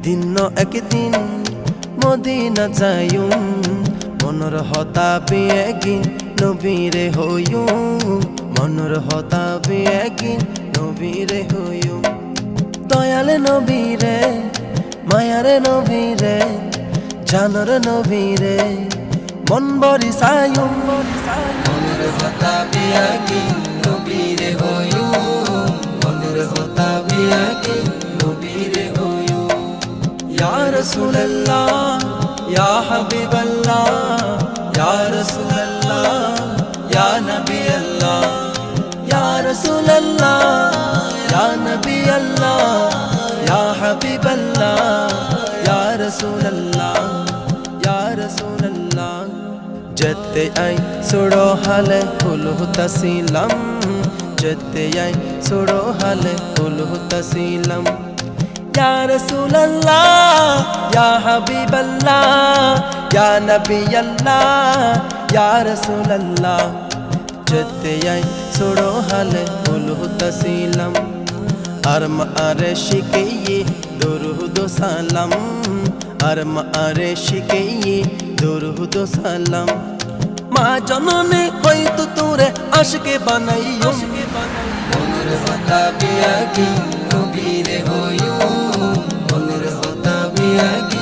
একদিন মদিনা যাইউম মনর হতাবে একদিন নবীরে হইউম মনর হতাবে একদিন নবীরে হইউম দয়ালে নবীরে মায়ারে নবীরে জানর নবীরে মন বরি সায়ুম মনর হতাবে একদিন নবীরে হইউম মনর হতাবে একদিন নবীরে হইউম ইয়া রাসূলুল্লাহ ইয়া হাবিবাল্লাহ ইয়া রাসূলুল্লাহ ইয়া নবী আল্লাহ ইয়া রাসূলুল্লাহ ইয়া নবী আল্লাহ ইয়া হাবিবাল্লাহ ইয়া রাসূলুল্লাহ ইয়া রাসূলুল্লাহ যেতে আই সুড়ো হালে হুলু তাসিলাম যেতে আই সুড়ো হালে হুলু তাসিলাম ইয়া রাসূলুল্লাহ ইয়া হাবিবাল্লাহ ইয়া নবী আল্লাহ ইয়া রাসূলুল্লাহ যেতে আই সুড়ো হালে হুলু তাসিলাম আর মারে শিখিয়ে দরুদ সালাম আর মারে শিখিয়ে দরুদ সালাম মা জননে হয়তো তোরে আশকে বানাইও মনের হতাবে একদিন নবীরে হইও মনের হতাবে একদিন